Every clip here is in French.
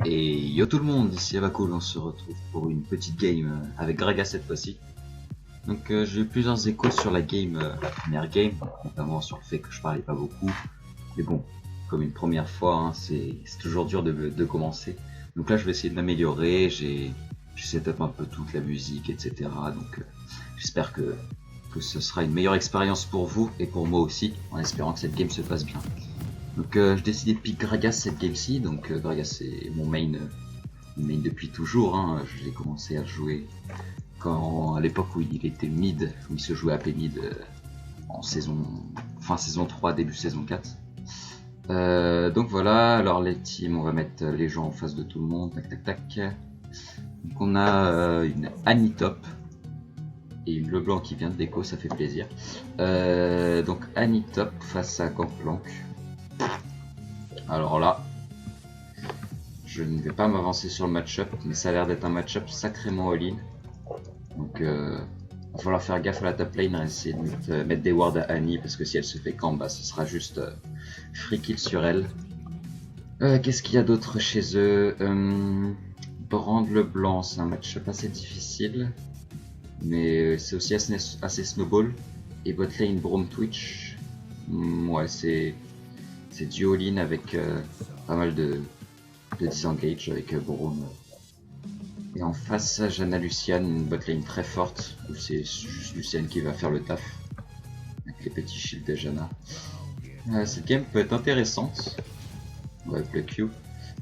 Et yo tout le monde, ici Avacool, on se retrouve pour une petite game avec Gragas cette fois-ci. Donc j'ai eu plusieurs échos sur la première game, notamment sur le fait que je parlais pas beaucoup. Mais bon, comme une première fois, hein, c'est toujours dur de commencer. Donc là je vais essayer de m'améliorer, j'ai setup un peu toute la musique, etc. Donc j'espère que ce sera une meilleure expérience pour vous et pour moi aussi, en espérant que cette game se passe bien. Donc j'ai décidé de pick Gragas cette game-ci, donc Gragas c'est mon main depuis toujours, hein. Je l'ai commencé à jouer à l'époque où il était mid, où il se jouait AP mid en fin saison 3, début saison 4. Donc voilà, alors les teams, on va mettre les gens en face de tout le monde, tac tac tac. Donc on a une Annie top et une Leblanc qui vient de déco, ça fait plaisir. Donc Annie top face à Gangplank. Alors là, je ne vais pas m'avancer sur le match-up, mais ça a l'air d'être un match-up sacrément all-in. Donc il va falloir faire gaffe à la top lane, essayer de mettre des wards à Annie, parce que si elle se fait camp, bah, ce sera juste free kill sur elle. Qu'est-ce qu'il y a d'autre chez eux? Brand le blanc, c'est un match-up assez difficile, mais c'est aussi assez snowball. Et botlane Braum Twitch, ouais, c'est du all-in avec pas mal de disengage avec Braum. Et en face, Janna Lucian, une botlane très forte, où c'est juste Lucian qui va faire le taf, avec les petits shields de Janna. Cette game peut être intéressante, avec le Q,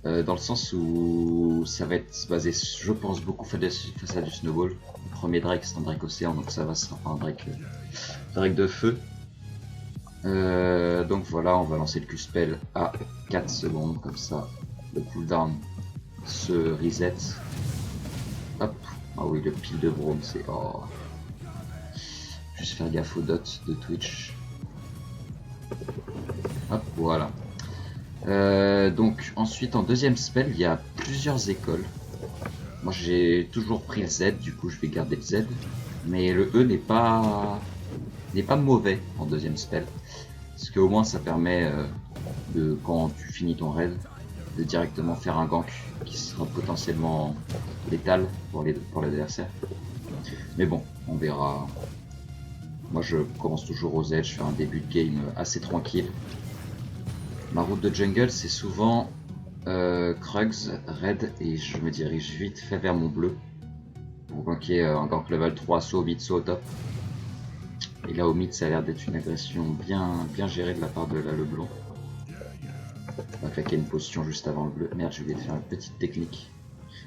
dans le sens où ça va être basé, je pense, beaucoup face à du snowball. Le premier Drake, c'est un Drake océan, donc ça va, ce sera pas un Drake de feu. Donc voilà, on va lancer le Q-spell à 4 secondes, comme ça, le cooldown se reset. Hop, ah oui, le pile de Braum, c'est... Oh. Juste faire gaffe aux dots de Twitch. Hop, voilà. Donc ensuite en deuxième spell, il y a plusieurs écoles. Moi j'ai toujours pris le Z, du coup je vais garder le Z. Mais le E n'est pas mauvais en deuxième spell. Parce qu'au moins ça permet de, quand tu finis ton raid, de directement faire un gank qui sera potentiellement létal pour l'adversaire. Mais bon, on verra. Moi je commence toujours au Z, je fais un début de game assez tranquille. Ma route de jungle c'est souvent Krugs, Red, et je me dirige vite fait vers mon bleu pour ganker un gank level 3 soit au mid soit au top. Et là au mid ça a l'air d'être une agression bien gérée de la part de la Leblanc. On va claquer une potion juste avant le bleu. Merde, je vais faire une petite technique.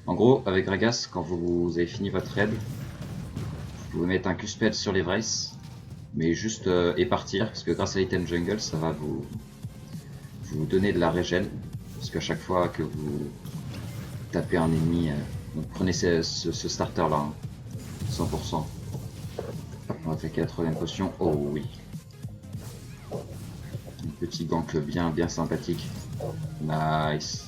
En gros, avec Gragas, quand vous avez fini votre raid, vous pouvez mettre un Q-spell sur les Vrace, mais juste et partir, parce que grâce à l'item jungle, ça va vous donner de la régène, parce qu'à chaque fois que vous tapez un ennemi, donc prenez ce starter là, hein, 100%. On va attaquer la troisième potion. Oh oui. Un petit gank bien sympathique. Nice.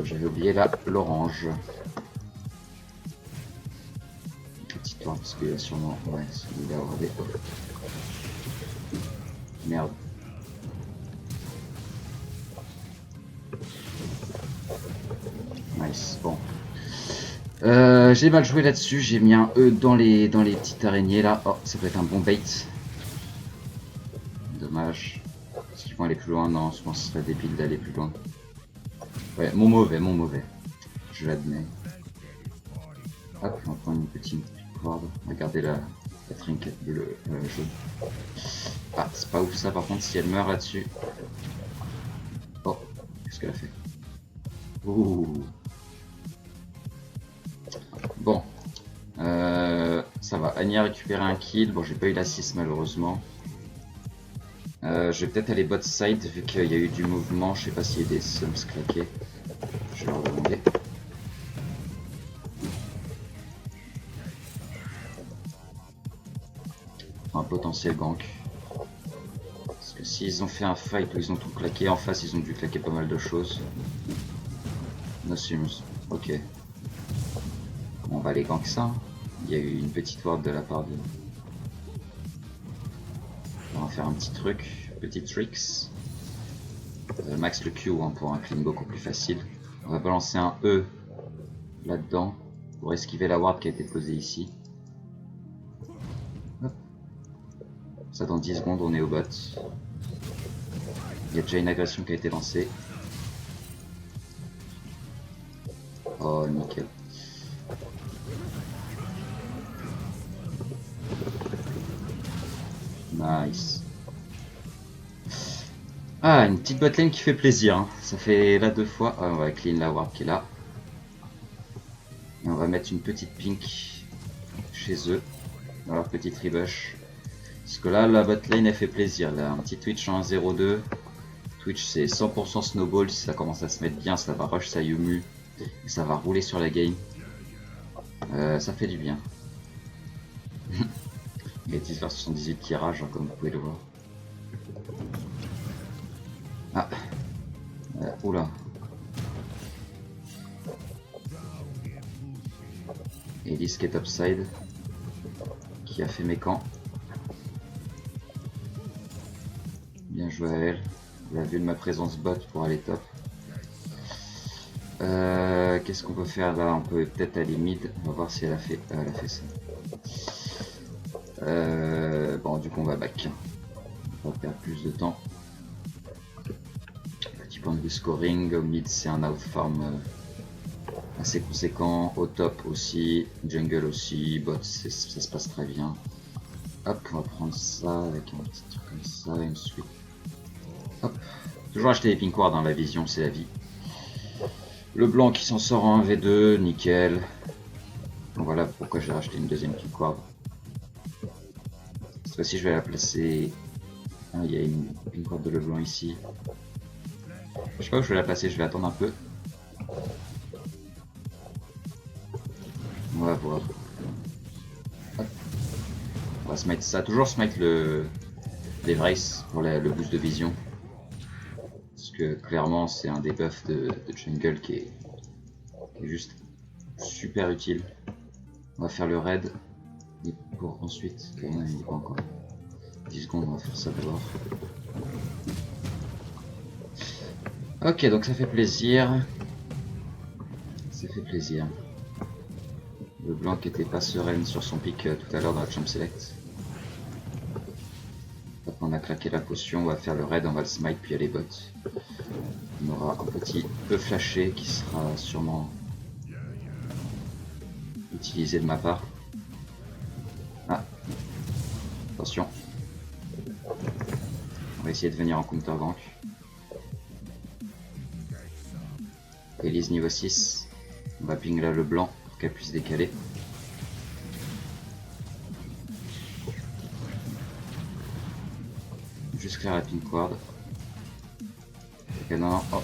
J'avais oublié là l'orange. Petite lampe parce qu'il y a sûrement. Ouais, il va avoir des. Merde. Nice, bon. J'ai mal joué là-dessus, j'ai mis un E dans les petites araignées là. Oh, ça peut être un bon bait. Dommage. Est-ce qu'ils vont aller plus loin? Non, je pense que ce serait débile d'aller plus loin. Ouais, mon mauvais. Je l'admets. Hop, on va prendre une petite corde. Regardez la trinket bleue, jaune. Ah, c'est pas ouf ça par contre si elle meurt là-dessus. Oh, qu'est-ce qu'elle a fait? Ouh. Bon. Ça va, Annie a récupéré un kill. Bon, j'ai pas eu l'assist malheureusement. Je vais peut-être aller bot side vu qu'il y a eu du mouvement. Je sais pas s'il y a des sums claqués. Je vais leur demander. Un potentiel gank. Parce que s'ils ont fait un fight où ils ont tout claqué, en face ils ont dû claquer pas mal de choses. No sims. Ok. On va aller gank ça. Il y a eu une petite ward de la part de... On va faire un petit truc, petit tricks. Max le Q hein, pour un clean beaucoup plus facile. On va balancer un E là-dedans pour esquiver la ward qui a été posée ici. Hop. Ça dans 10 secondes on est au bot. Il y a déjà une agression qui a été lancée. Oh nickel. Nice. Ah, une petite botlane qui fait plaisir. Hein. Ça fait là 2 fois. Ah, on va clean la ward qui est là. Et on va mettre une petite pink chez eux. Dans leur petite rebush. Parce que là, la botlane elle fait plaisir. Là, un petit Twitch en 1-0-2. Twitch c'est 100% snowball. Si ça commence à se mettre bien, ça va rush sa Yumu. Et ça va rouler sur la game. Ça fait du bien. Il y a 10 vers 78 qui rage, hein, comme vous pouvez le voir. Ah. Oula. Elise qui est topside. Qui a fait mes camps. Bien joué à elle. Elle a vu de ma présence bot pour aller top. Qu'est-ce qu'on peut faire là? On peut peut-être aller mid. On va voir si elle a fait, elle a fait ça. Bon, du coup, on va back. On va perdre plus de temps. Petit point de vue scoring. Au mid, c'est un outfarm assez conséquent. Au top aussi. Jungle aussi. Bot, ça se passe très bien. Hop, on va prendre ça avec un petit truc comme ça. Une suite. Hop. Toujours acheter des pink wards dans la vision, c'est la vie. Le blanc qui s'en sort en 1v2, nickel. Donc voilà pourquoi j'ai racheté une deuxième pink ward. Cette fois-ci, je vais la placer. Ah, il y a une pink ward de Leblanc ici. Je sais pas où je vais la placer, je vais attendre un peu. On va voir. Hop. On va smite ça, toujours smite les Vrace pour le boost de vision. Parce que clairement c'est un debuff de jungle qui est juste super utile. On va faire le raid. Et pour ensuite, il n'est pas encore 10 secondes, on va faire ça d'abord. Ok, donc ça fait plaisir. Ça fait plaisir. Le blanc qui était pas sereine sur son pic tout à l'heure dans la champ select. Hop, on a claqué la potion, on va faire le raid, on va le smite puis aller bot. On aura un petit peu flashé qui sera sûrement utilisé de ma part. Ah, attention. On va essayer de venir en counter gank. Elise niveau 6. On va ping là le blanc pour qu'elle puisse décaler. Juste clair la pink ward. Ok, non, non, oh.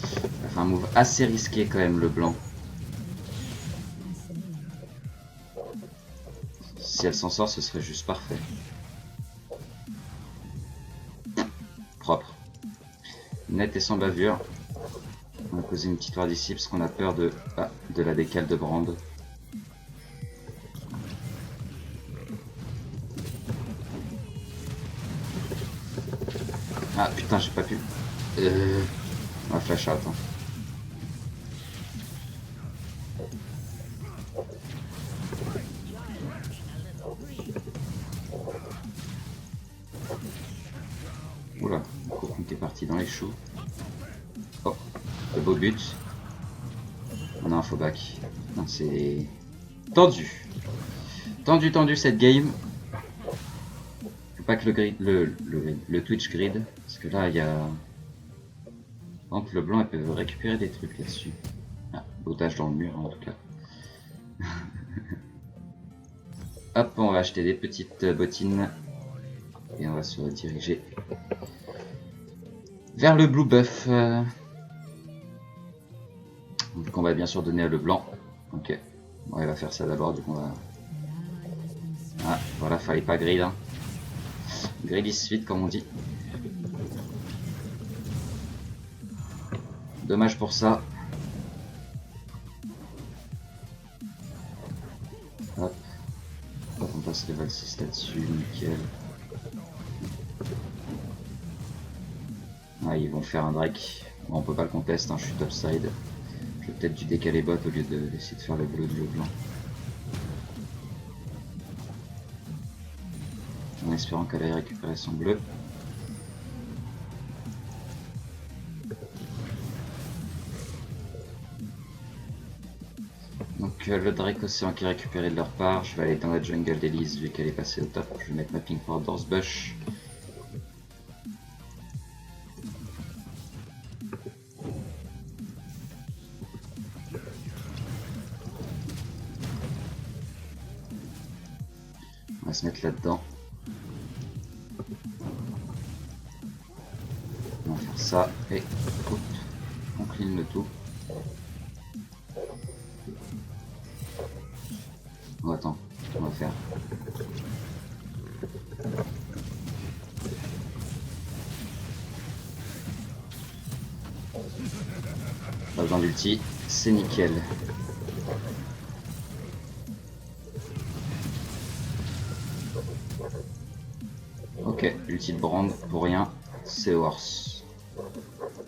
Ça fait un move assez risqué quand même le blanc. Si elle s'en sort, ce serait juste parfait. Propre. Net et sans bavure. On va poser une petite ward ici parce qu'on a peur de la décale de Brand. Ah putain, j'ai pas pu. On va flash out. Hein. Oula, le cocon qui est parti dans les choux. Oh, le beau but. On a un faux back. C'est tendu. Tendu cette game. Faut pas que le Twitch grid. Parce que là, il y a... Entre le blanc, elle peut récupérer des trucs là-dessus. Ah, otage dans le mur en tout cas. Hop, on va acheter des petites bottines. Et on va se diriger vers le blue buff. Donc on va bien sûr donner à le blanc. Ok. Bon, il va faire ça d'abord, du coup on va... Ah, voilà, fallait pas grid. Hein. Grid is fit comme on dit. Dommage pour ça. nickel. Ah, ils vont faire un Drake. Bon, on peut pas le contest, hein, je suis topside. J'ai peut-être dû décaler bot au lieu d'essayer de faire le bleu du blanc. En espérant qu'elle aille récupérer son bleu. Donc le Drake Océan qui est récupéré de leur part. Je vais aller dans la jungle d'Elise vu qu'elle est passée au top. Je vais mettre ma ping pour Dorse Bush. On va se mettre là-dedans. On va faire ça et hop, on clean le tout. Oh, attends, on va faire. Pas besoin d'ulti, c'est nickel. Ok, l'ulti de Brand pour rien, c'est worse.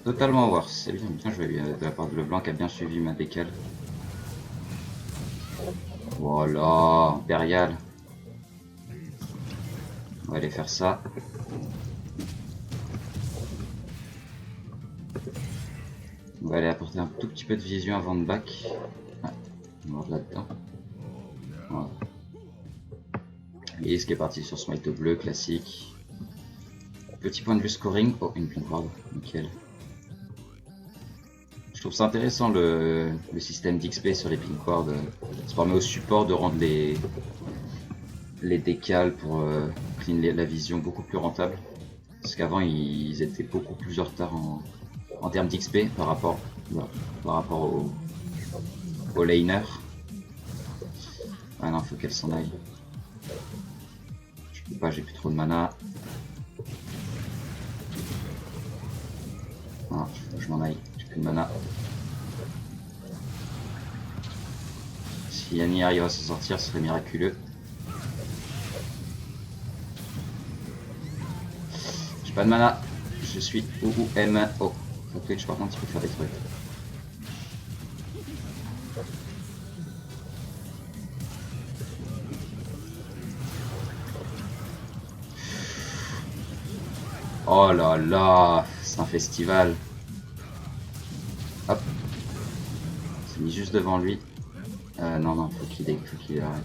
Totalement worse, c'est bien, bien joué de la part de Leblanc qui a bien suivi ma décale. Voilà, Impérial. On va aller faire ça. On va aller apporter un tout petit peu de vision avant de back. Ah, on va là-dedans. Voilà. Elise qui est parti sur Smite bleu, classique. Petit point de vue scoring. Oh, une pink ward, nickel. Je trouve ça intéressant le système d'XP sur les pink wards. Ça permet au support de rendre les décales pour clean la vision beaucoup plus rentable. Parce qu'avant ils étaient beaucoup plus en retard en termes d'XP par rapport au laner. Ah non, faut qu'elle s'en aille. Je peux pas, j'ai plus trop de mana. Ah, faut que je m'en aille, j'ai plus de mana. Si Annie arrive à s'en sortir, ce serait miraculeux. J'ai pas de mana, je suis OUM. Oh, ça Twitch par contre il peut faire des trucs. Oh là là, c'est un festival. Hop. C'est mis juste devant lui. Non, non, faut qu'il arrête.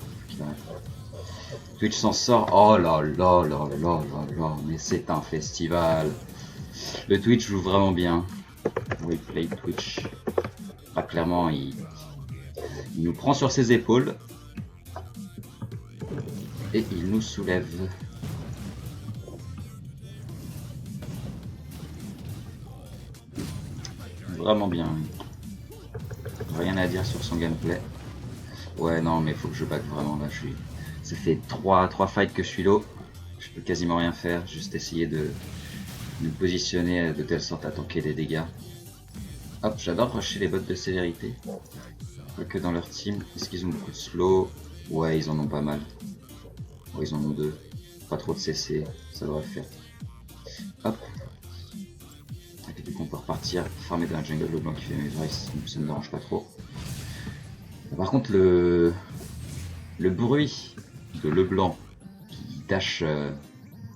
Twitch s'en sort. Oh là là là là là là. Mais c'est un festival. Le Twitch joue vraiment bien. Replay Twitch. Ah, clairement, il nous prend sur ses épaules. Et il nous soulève. Vraiment bien. Rien à dire sur son gameplay. Ouais, non, mais faut que je back vraiment là. Ça fait 3 fights que je suis low. Je peux quasiment rien faire. Juste essayer de me positionner de telle sorte à tanker des dégâts. Hop, j'adore rusher les bots de sévérité. Pas que dans leur team. Est-ce qu'ils ont beaucoup de slow? Ouais, ils en ont pas mal. Ouais, ils en ont 2. Pas trop de CC. Ça devrait le faire. Hop. Et du coup, on peut repartir, farmer dans la jungle, le blanc qui fait mes vices, ça ne me dérange pas trop. Par contre, le bruit de Leblanc qui dash,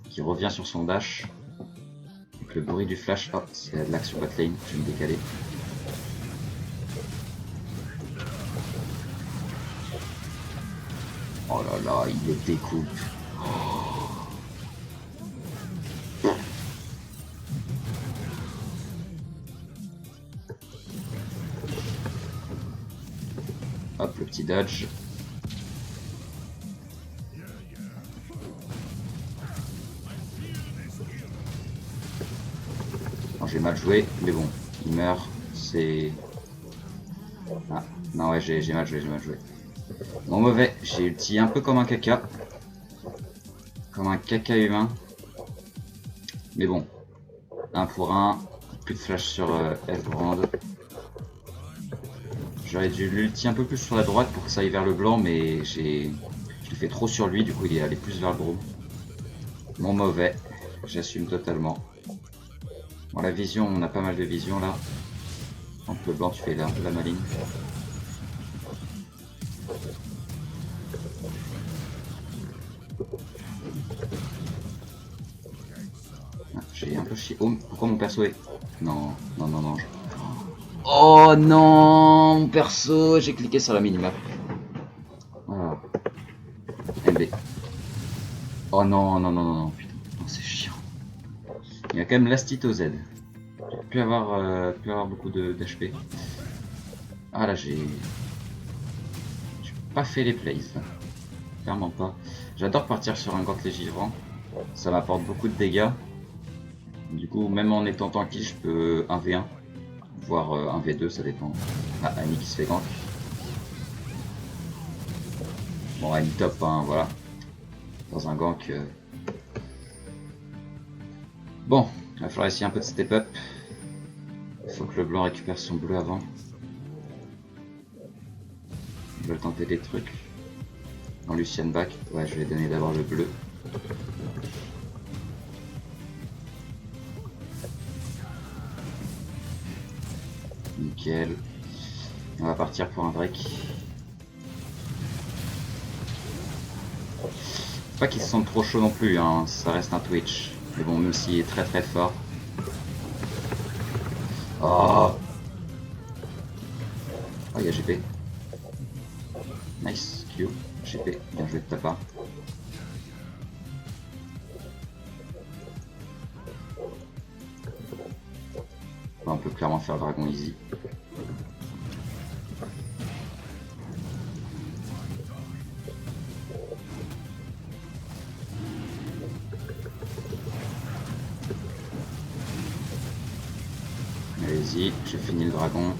qui revient sur son dash, avec le bruit du flash, hop, c'est de l'action bot lane, je vais me décaler. Oh là là, il le découpe. Hop, le petit dodge. J'ai mal joué, mais bon, il meurt, c'est... Ah, non ouais, j'ai mal joué, Bon, mauvais, j'ai ulti un peu comme un caca. Comme un caca humain. Mais bon, 1 pour 1, plus de flash sur F-Brand. J'aurais dû l'ulti un peu plus sur la droite pour que ça aille vers le blanc, mais je l'ai fait trop sur lui, du coup il est allé plus vers le gros. Mon mauvais. J'assume totalement. Bon, la vision, on a pas mal de vision là. En le blanc, tu fais la maligne. Ah, j'ai un peu chié. Oh, pourquoi mon perso est... Non, non, non, non. Oh non, mon perso, j'ai cliqué sur la minimap. Oh. MB. Oh non, non, non, non, non, putain, oh, c'est chiant. Il y a quand même l'astite au Z. J'ai pu avoir beaucoup d'HP. Ah là, j'ai pas fait les plays. Là. Clairement pas. J'adore partir sur un gantelet givrant. Ça m'apporte beaucoup de dégâts. Du coup, même en étant tanky, je peux 1v1. Voire 1v2, ça dépend. Ah, Annie qui se fait gank. Bon, Annie top, hein, voilà. Dans un gank. Bon, il va falloir essayer un peu de step up. Il faut que le blanc récupère son bleu avant. Ils veulent tenter des trucs. En Lucian back, ouais, je vais donner d'abord le bleu. Nickel. On va partir pour un break. Faut pas qu'il se sente trop chaud non plus, hein. Ça reste un Twitch. Mais bon, même s'il est très très fort. Oh, oh, il y a GP. Nice, Q. GP, bien joué de ta part. On peut clairement faire dragon easy. Allez-y, j'ai fini le dragon.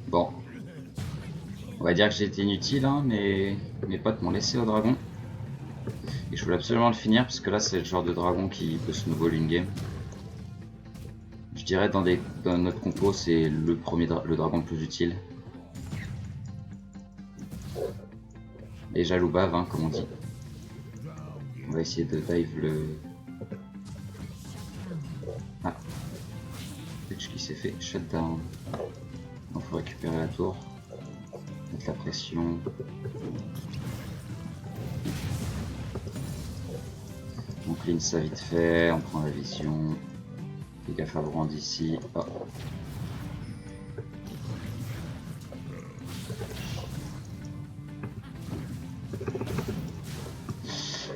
Bon. On va dire que j'ai été inutile, hein, mais mes potes m'ont laissé au dragon. Et je voulais absolument le finir, parce que là c'est le genre de dragon qui peut se nouveau une game. Je dirais dans notre compo, c'est le dragon le plus utile. Et jaloux bave, hein, comme on dit. On va essayer de dive le... Ah. Twitch qui s'est fait shutdown. Donc faut récupérer la tour. Mettre la pression. On clean ça vite fait, on prend la vision. Fais gaffe à Brand ici. Oh.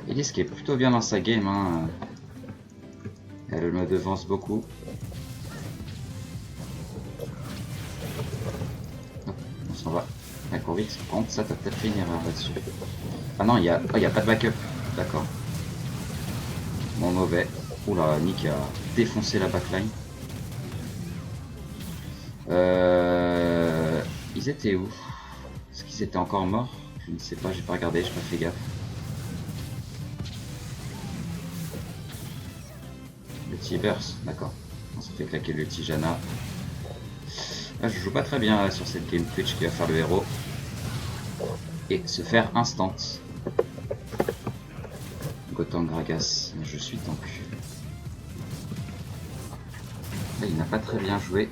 Elise qui est plutôt bien dans sa game, hein. Elle me devance beaucoup. Hop, on s'en va. Elle court vite. Par contre, ça t'as peut-être fait une erreur là-dessus. Ah non, il y a pas de backup. D'accord. Bon, mauvais. Oula, Nick a défoncé la backline. Ils étaient où? Est-ce qu'ils étaient encore morts? Je ne sais pas, j'ai pas regardé, j'ai pas fait gaffe. Le petit burst, d'accord. On s'est fait claquer le petit Jana. Là, je joue pas très bien là, sur cette game Twitch qui va faire le héros. Et se faire instant. Gotham Gragas, je suis tank. Là, il n'a pas très bien joué.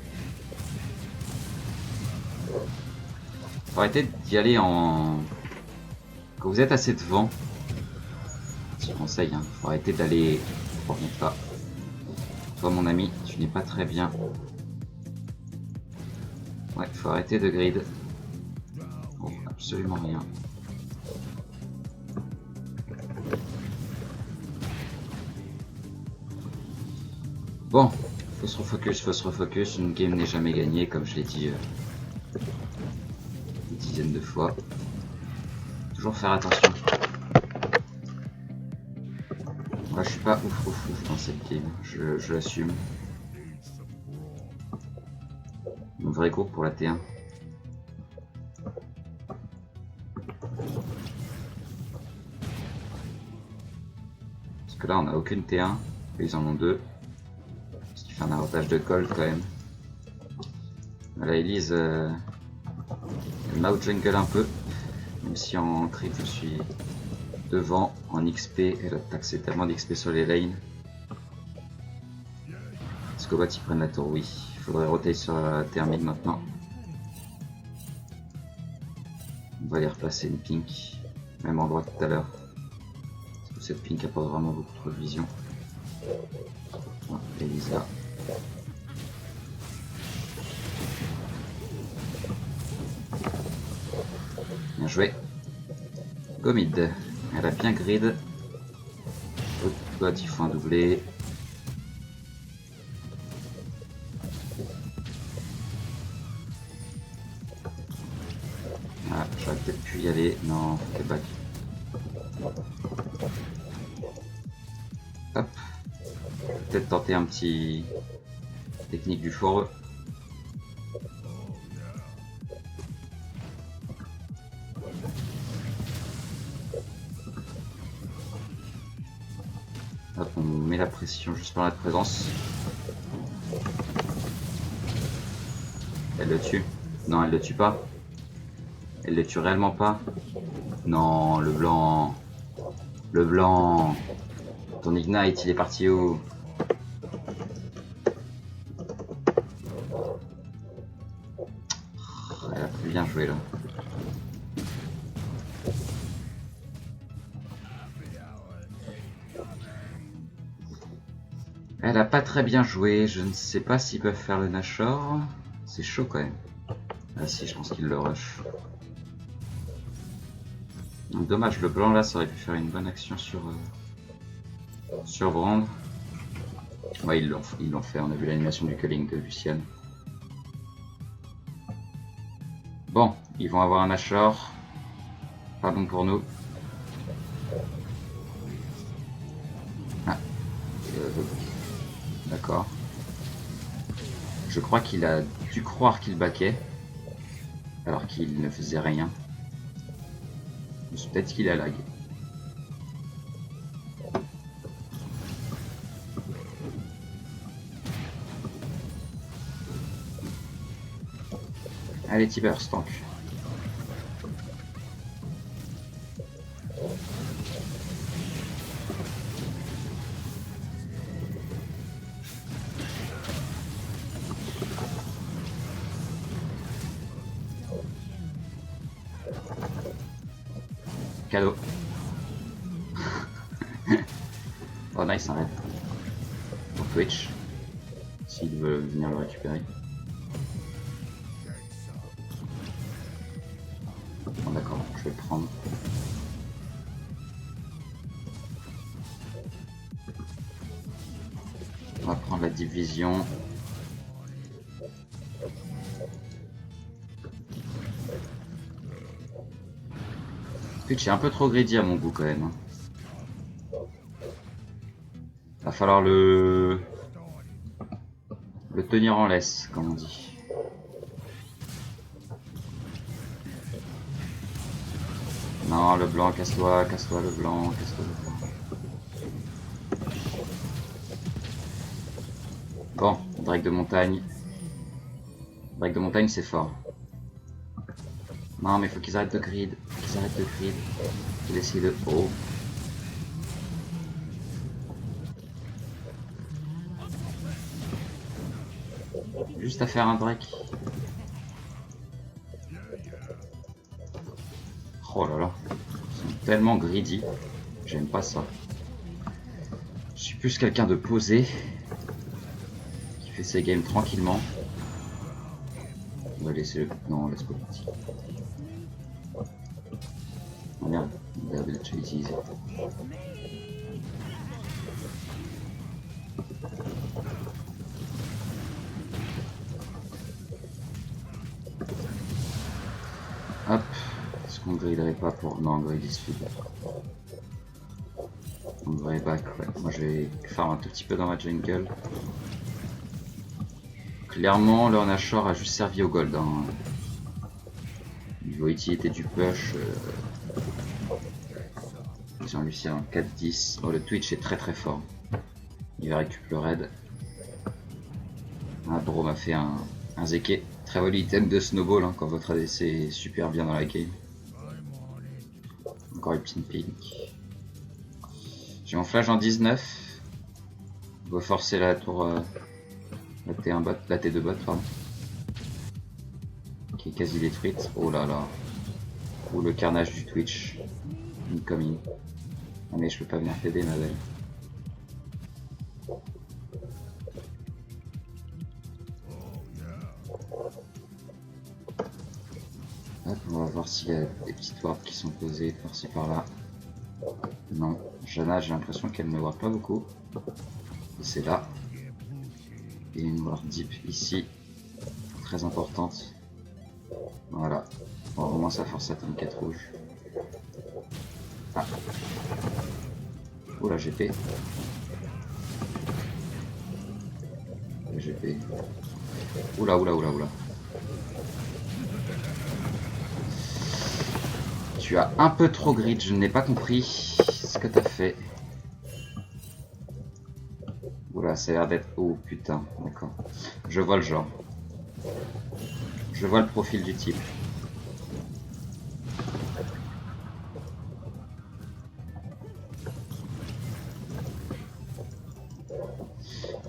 Faut arrêter d'y aller en... Quand vous êtes assez devant, petit conseil, hein, faut arrêter d'aller... Oh, pas. Toi mon ami, tu n'es pas très bien. Ouais, faut arrêter de grid. Oh, absolument rien. Bon, faut se refocus. Une game n'est jamais gagnée, comme je l'ai dit une dizaine de fois. Toujours faire attention. Moi, je suis pas ouf dans cette game, je l'assume. Mon vrai groupe pour la T1. Parce que là, on a aucune T1, ils en ont deux. Ce qui fait un avantage de gold quand même. Là, Elise, elle Il m'a out-jungle un peu, même si en trip je suis devant en XP et l'attaque c'est tellement d'XP sur les lanes. Est-ce que bot ils prennent la tour? Oui. Il faudrait roter sur la thermite maintenant. On va aller replacer une pink, même endroit que tout à l'heure. Parce que cette pink apporte vraiment beaucoup trop de vision. Ah, Elisa. Bien joué. Go mid. Elle a bien grid. Bot, il faut un doublé. Ah, j'aurais peut-être pu y aller. Non, faut back. Hop. Peut-être tenter un petit technique du fourreux. Hop, on met la pression juste par la présence. Elle le tue. Non, elle le tue pas. Elle le tue réellement pas. Non, le blanc. Le blanc. Ton ignite, il est parti où? Elle a très bien joué là. Elle a pas très bien joué. Je ne sais pas s'ils peuvent faire le Nashor. C'est chaud quand même. Ah si, je pense qu'il le rush. Donc, dommage, le blanc là, ça aurait pu faire une bonne action sur Brand. Ouais, ils l'ont fait, on a vu l'animation du culling de Lucian. Bon, ils vont avoir un Nashor. Pas bon pour nous. Ah. D'accord. Je crois qu'il a dû croire qu'il baquait. Alors qu'il ne faisait rien. Peut-être qu'il a lag. Allez, T-Burst, tank. Cadeau. Oh nice, arrête. Pour Twitch. S'il veut venir le récupérer. Bon d'accord, je vais le prendre. On va prendre la division. Twitch est un peu trop greedy à mon goût quand même. Va falloir le tenir en laisse, comme on dit. Non, le blanc, casse-toi le blanc, casse-toi le blanc. Bon, Drake de montagne. Drake de montagne, c'est fort. Non, mais faut qu'ils arrêtent de grid. Qu'ils arrêtent de grid. Faut essayer de... Oh. Juste à faire un Drake. Oh là là. Ils sont tellement greedy. J'aime pas ça. Je suis plus quelqu'un de posé. Qui fait ses games tranquillement. On va laisser le... Non, on laisse pas partir. Oh merde, on avait déjà utilisé. Hop, est-ce qu'on griderait pas pour... Non, grid is feed. On devrait back, ouais. Moi je vais faire un tout petit peu dans ma jungle. Clairement, leur Nashor a juste servi au gold. Hein. Niveau utilité du push. Ils ont réussi à un 4-10. Oh, le Twitch est très très fort. Il va récupérer le raid. Ah, Bro m'a fait un Zeke. Très joli item de snowball hein, quand votre ADC est super bien dans la game. Encore une petite pink. J'ai mon flash en 19. On va forcer la tour la T1 bot, la T2 bot pardon. Qui est quasi détruite. Oh là là. Ou le carnage du Twitch. Incoming. Ah mais je peux pas venir t'aider ma belle. Hop, on va voir s'il y a des petites wards qui sont posées par-ci par-là. Non, Jana j'ai l'impression qu'elle ne ward pas beaucoup. C'est là. Et une ward deep ici. Très importante. Voilà. Bon, au moins ça force à 34 rouge. Ah. Oh la GP. La GP. Oula oula oula oula. Tu as un peu trop grid, je n'ai pas compris ce que t'as fait. Oula, ça a l'air d'être... Oh putain, d'accord. Je vois le genre. Je vois le profil du type.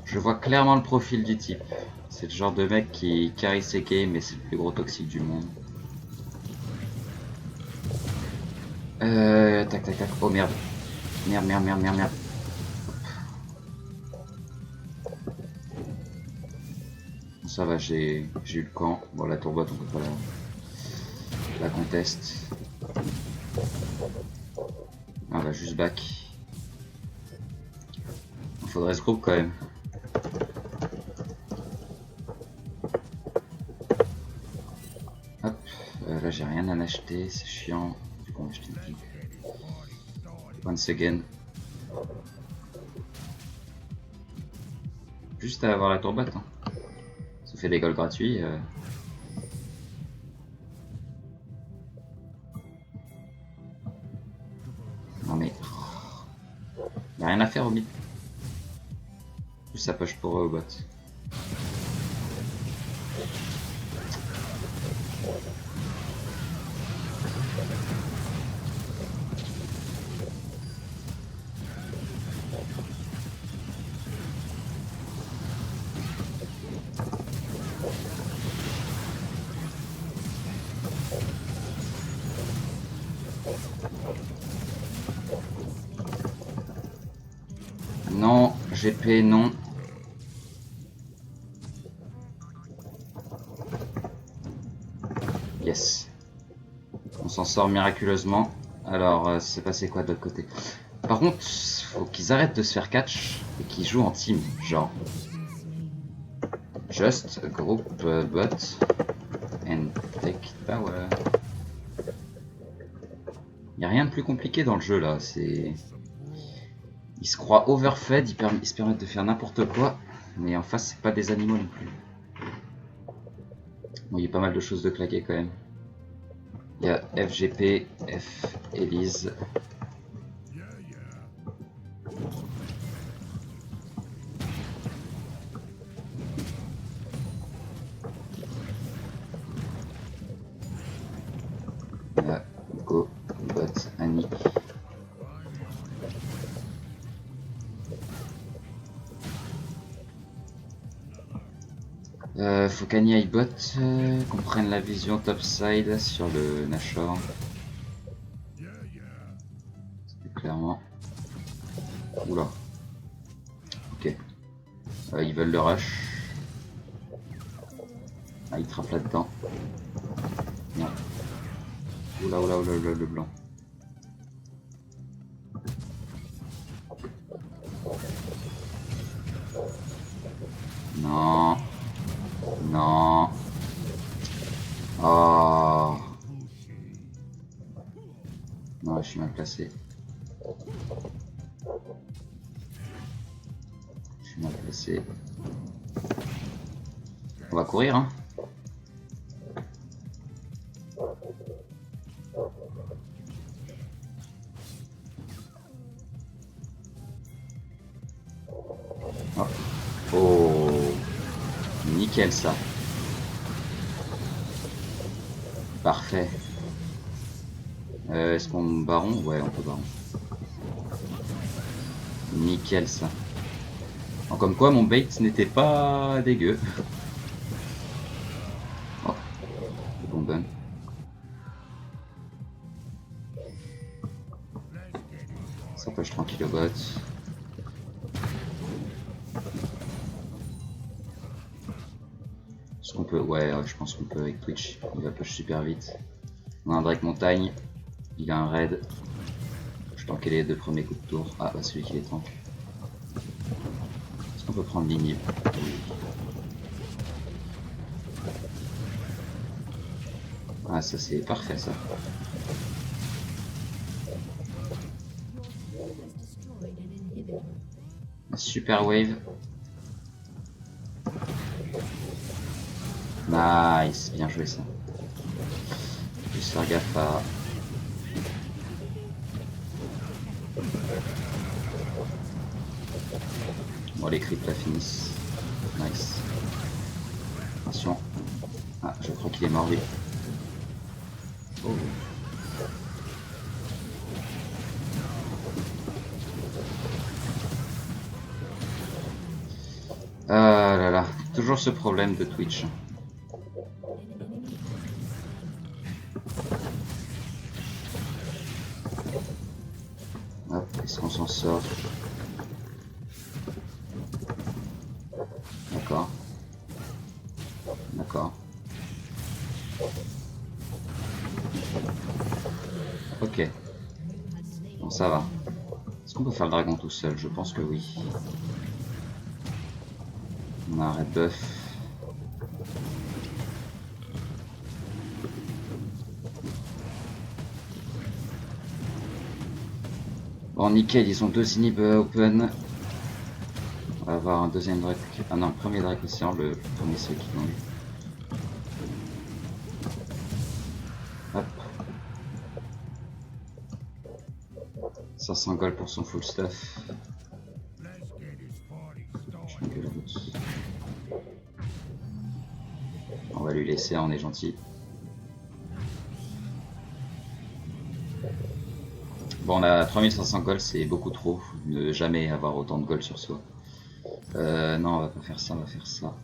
Je vois clairement le profil du type. C'est le genre de mec qui carry ses games mais c'est le plus gros toxique du monde. Tac tac tac. Oh merde. Merde merde merde merde merde. Ça va, j'ai eu le camp. Bon la tourbotte on peut pas la conteste. On va juste back. Il faudrait ce groupe quand même. Hop, là j'ai rien à acheter, c'est chiant. Du coup on va acheter une pique. Once again. Juste à avoir la tourbotte. Hein. Ça fait des goals gratuits. Non mais... Y'a rien à faire au mid. Juste ça push pour eux au bot. Non, GP non. Yes. On s'en sort miraculeusement. Alors, c'est passé quoi de l'autre côté? Par contre, faut qu'ils arrêtent de se faire catch et qu'ils jouent en team. Genre. Just group bot and take power. Y a rien de plus compliqué dans le jeu là. C'est. Ils se croient overfed, ils se permettent de faire n'importe quoi, mais en face c'est pas des animaux non plus. Bon, il y a pas mal de choses de claquer quand même. Il y a FGP, F, Elise. Il y a Go, Bot, Annie. Faut qu'Annie aille bot, qu'on prenne la vision topside sur le Nashor. Clairement. Oula. Ok. Ils veulent le rush. Ah, ils trappent là-dedans. Non. Oula, oula, oula, oula, le blanc. Non. Non. Oh. Non, je suis mal placé. Je suis mal placé. On va courir, hein. Oh. Oh. Nickel ça. Parfait. Est-ce qu'on baron? Ouais, on peut baron. Nickel ça. Alors, comme quoi mon bait n'était pas dégueu. Oh, le bon bun. Ça push tranquille au bot. Est-ce qu'on peut? Ouais, je pense qu'on peut avec Twitch. Il va push super vite. On a un Drake Montagne. Il a un raid. Je tanker les 2 premiers coups de tour. Ah, bah celui qui les tank. Est-ce qu'on peut prendre ligne? Ah, ça c'est parfait ça. Super wave. Nice, bien joué ça. Juste faire gaffe à... Bon, les creeps la finissent. Nice. Attention. Ah, je crois qu'il est mort lui. Oh. Ah là là, toujours ce problème de Twitch. Hop, est-ce qu'on s'en sort? D'accord. D'accord. Ok. Bon, ça va. Est-ce qu'on peut faire le dragon tout seul? Je pense que oui. On a un red buff. Bon, nickel, ils ont 2 inhibs open. On va avoir un deuxième Drake. Ah non, le premier Drake océan, le premier ceux qui l'ont eu. Hop. 500 gold pour son full stuff. Je fais que la route. On va lui laisser, on est gentil. Bon, on a 3500 gold, c'est beaucoup trop. Ne jamais avoir autant de gold sur soi. Non, on va pas faire ça, on va faire ça.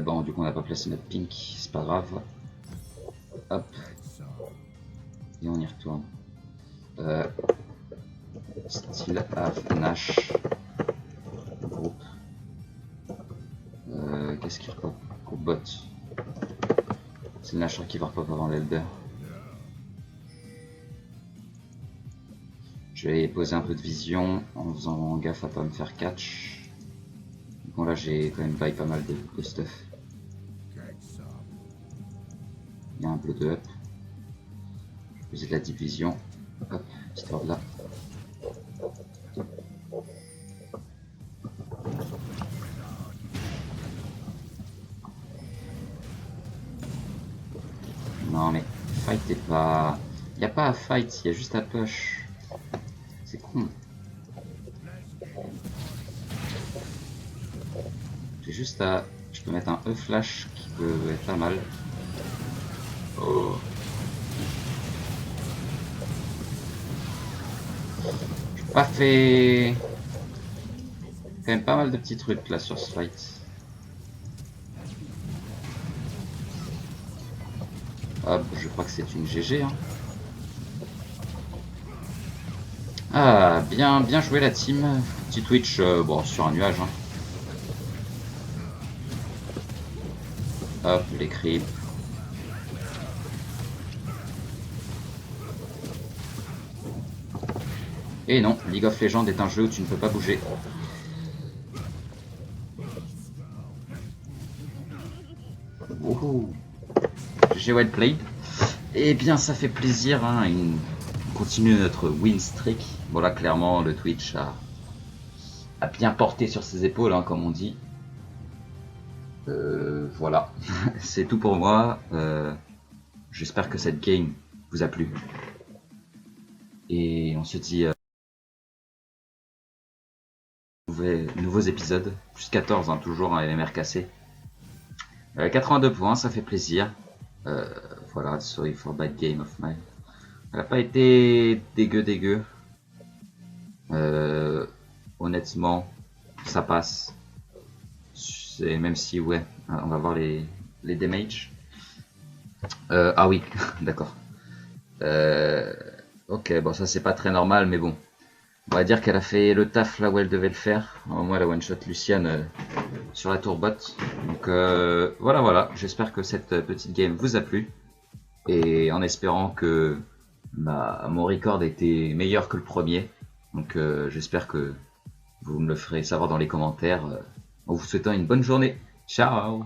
Bon, du coup, on n'a pas placé notre pink, c'est pas grave. Hop. Et on y retourne. Style Nash. Groupe. Qu'est-ce qui repop? Groupe bot. C'est le Nash qui va repop avant l'Elder. Je vais poser un peu de vision en faisant gaffe à pas me faire catch. Bon là j'ai quand même buy pas mal de stuff. Il y a un peu de up. Je vais poser de la deep vision. Hop, histoire de là. Non mais fight t'es pas... Y a pas à fight, y a juste à push. C'est con. J'ai juste à... Je peux mettre un E-flash qui peut être pas mal. Oh. J'ai pas fait... Quand même pas mal de petits trucs là sur ce fight. Hop, je crois que c'est une GG. Hein. Ah, bien joué la team. Petit Twitch, bon, sur un nuage. Hein. Hop, les creeps. Et non, League of Legends est un jeu où tu ne peux pas bouger. Wouhou. GG well played. Eh bien, ça fait plaisir. Hein. On continue notre win streak. Bon là, clairement, le Twitch a bien porté sur ses épaules, hein, comme on dit. Voilà, c'est tout pour moi. J'espère que cette game vous a plu. Et on se dit nouveaux épisodes. Plus 14, hein, toujours un LMR cassé. 82 points, ça fait plaisir. Euh, voilà, sorry for bad game of mine. Elle a pas été dégueu. Euh, honnêtement, ça passe. Même si, ouais, on va voir les damages. Ah oui, d'accord. Euh, ok, bon, ça c'est pas très normal, mais bon. On va dire qu'elle a fait le taf là où elle devait le faire. Au moins, elle a one-shot Luciane sur la tour bot. Donc voilà. J'espère que cette petite game vous a plu. Et en espérant que mon record était meilleur que le premier. Donc j'espère que vous me le ferez savoir dans les commentaires. En vous souhaitant une bonne journée. Ciao!